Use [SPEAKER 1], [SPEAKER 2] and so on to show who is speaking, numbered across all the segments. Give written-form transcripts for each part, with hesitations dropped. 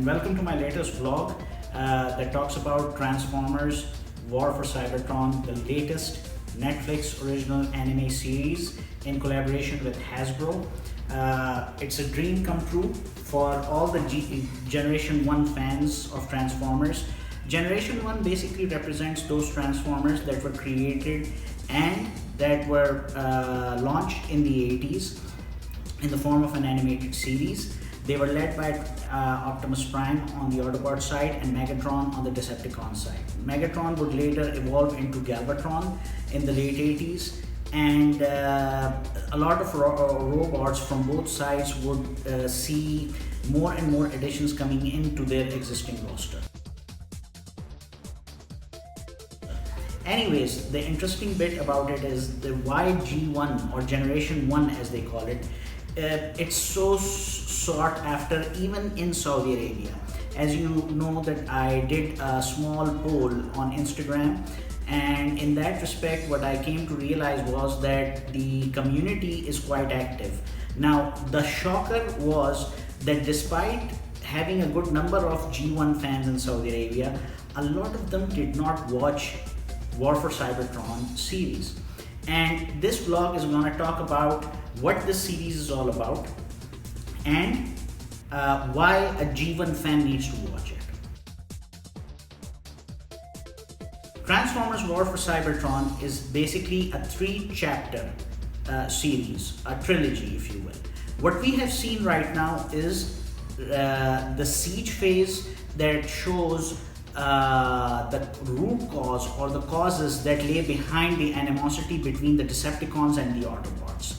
[SPEAKER 1] and welcome to my latest vlog that talks about Transformers War for Cybertron, the latest Netflix original anime series in collaboration with Hasbro. It's a dream come true for all the Generation 1 fans of Transformers. Generation 1 basically represents those Transformers that were created and that were launched in the 80s in the form of an animated series. They were led by Optimus Prime on the Autobot side and Megatron on the Decepticon side. Megatron would later evolve into Galvatron in the late 80s, and a lot of robots from both sides would see more and more additions coming into their existing roster. Anyways, the interesting bit about it is the YG1 or Generation 1 as they call it. It's so sought after even in Saudi Arabia. As you know that I did a small poll on Instagram, and in that respect what I came to realize was that the community is quite active. Now the shocker was that despite having a good number of G1 fans in Saudi Arabia, a lot of them did not watch War for Cybertron series. And this vlog is going to talk about what this series is all about and why a G1 fan needs to watch it. Transformers War for Cybertron is basically a 3-chapter series, a trilogy if you will. What we have seen right now is the siege phase that shows the root cause or the causes that lay behind the animosity between the Decepticons and the Autobots.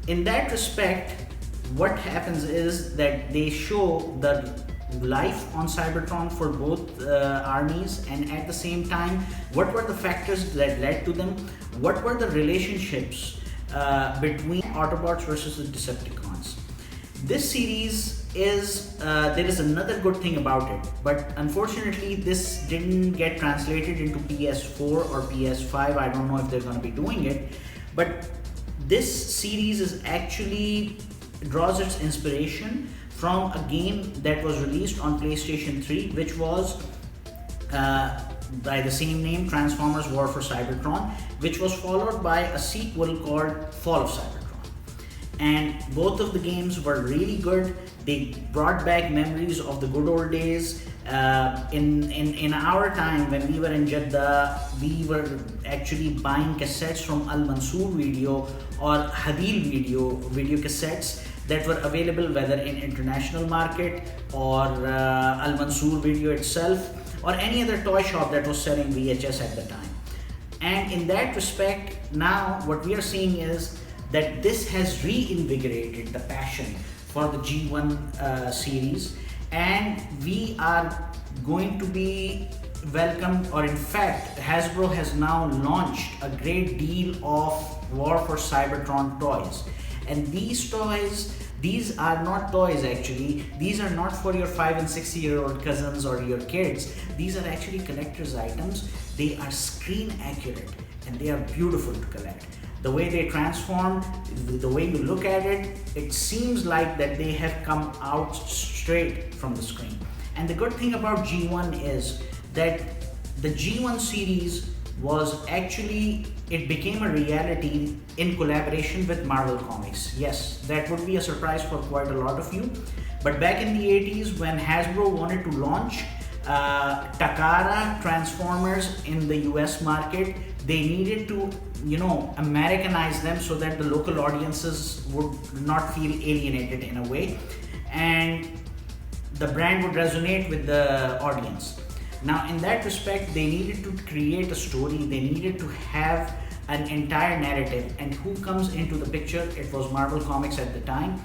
[SPEAKER 1] In that respect, what happens is that they show the life on Cybertron for both armies, and at the same time, what were the factors that led to them, what were the relationships between Autobots versus the Decepticons. This series is, there is another good thing about it, but unfortunately this didn't get translated into PS4 or PS5. I don't know if they're going to be doing it, but this series is actually draws its inspiration from a game that was released on PlayStation 3, which was by the same name, Transformers War for Cybertron, which was followed by a sequel called Fall of Cybertron. And both of the games were really good. They brought back memories of the good old days. In our time when we were in Jeddah, we were actually buying cassettes from Al Mansoor Video or Hadil video cassettes that were available whether in international market or Al Mansoor Video itself or any other toy shop that was selling VHS at the time. And in that respect, now what we are seeing is that this has reinvigorated the passion for the G1 series, and we are going to be welcomed, or in fact Hasbro has now launched a great deal of War for Cybertron toys. And these toys, these are not toys actually, these are not for your 5 and 6 year old cousins or your kids. These are actually collector's items. They are screen accurate and they are beautiful to collect. The way they transform, the way you look at it, it seems like that they have come out straight from the screen. And the good thing about G1 is that the G1 series was actually, it became a reality in collaboration with Marvel Comics. Yes, that would be a surprise for quite a lot of you. But back in the 80s when Hasbro wanted to launch Takara Transformers in the US market, they needed to, Americanize them so that the local audiences would not feel alienated in a way, and the brand would resonate with the audience. Now in that respect, they needed to create a story, they needed to have an entire narrative, and who comes into the picture? It was Marvel Comics at the time.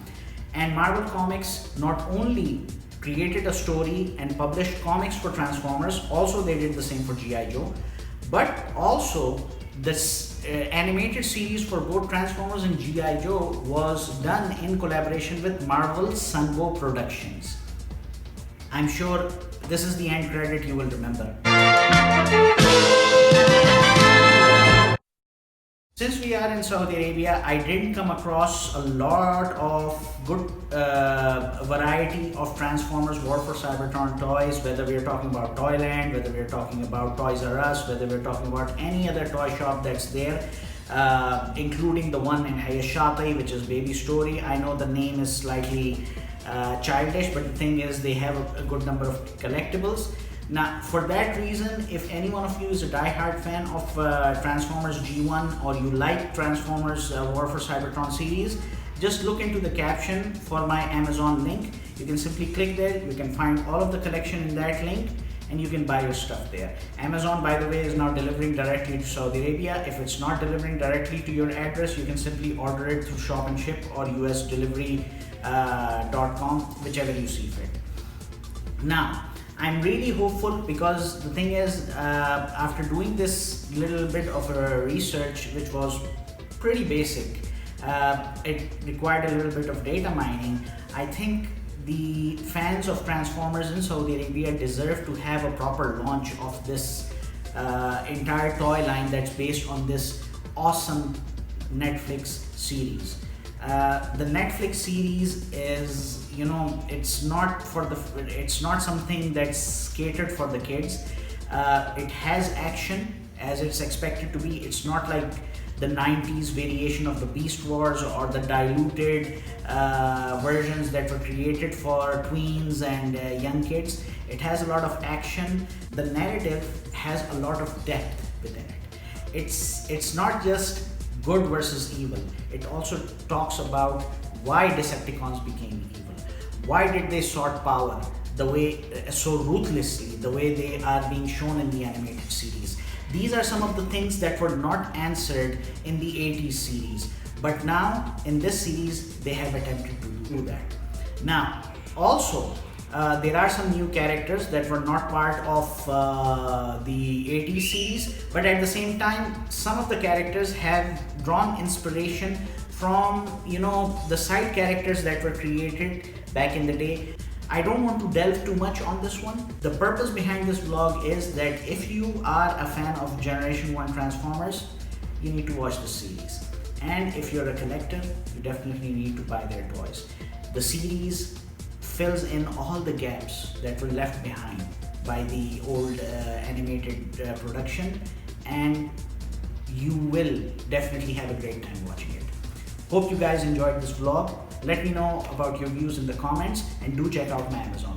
[SPEAKER 1] And Marvel Comics not only created a story and published comics for Transformers, also they did the same for G.I. Joe, but also this animated series for both Transformers and G.I. Joe was done in collaboration with Marvel Sunbow Productions. I'm sure this is the end credit you will remember. Since we are in Saudi Arabia, I didn't come across a lot of good variety of Transformers War for Cybertron toys, whether we're talking about Toyland, whether we're talking about Toys R Us, whether we're talking about any other toy shop that's there, including the one in Hayashati, which is Baby Story. I know the name is slightly childish, but the thing is they have a good number of collectibles. Now, for that reason, if any one of you is a die-hard fan of Transformers G1, or you like Transformers War for Cybertron series, just look into the caption for my Amazon link. You can simply click there, you can find all of the collection in that link, and you can buy your stuff there. Amazon, by the way, is now delivering directly to Saudi Arabia. If it's not delivering directly to your address, you can simply order it through Shop and Ship or usdelivery.com, whichever you see fit. Now, I'm really hopeful, because the thing is, after doing this little bit of a research, which was pretty basic, it required a little bit of data mining. I think the fans of Transformers in Saudi Arabia deserve to have a proper launch of this entire toy line that's based on this awesome Netflix series. The Netflix series is, it's not something that's catered for the kids. It has action as it's expected to be. It's not like the 90s variation of the Beast Wars or the diluted versions that were created for tweens and young kids. It has a lot of action. The narrative has a lot of depth within it. It's not just good versus evil. It also talks about why Decepticons became evil. Why did they sought power the way so ruthlessly, the way they are being shown in the animated series. These are some of the things that were not answered in the 80s series, but now in this series they have attempted to do that. Now also there are some new characters that were not part of the 80s series, but at the same time some of the characters have drawn inspiration from the side characters that were created back in the day. I don't want to delve too much on this one. The purpose behind this vlog is that if you are a fan of Generation 1 Transformers, you need to watch the series. And if you're a collector, you definitely need to buy their toys. The series fills in all the gaps that were left behind by the old animated production, and you will definitely have a great time watching it. Hope you guys enjoyed this vlog. Let me know about your views in the comments, and do check out my Amazon.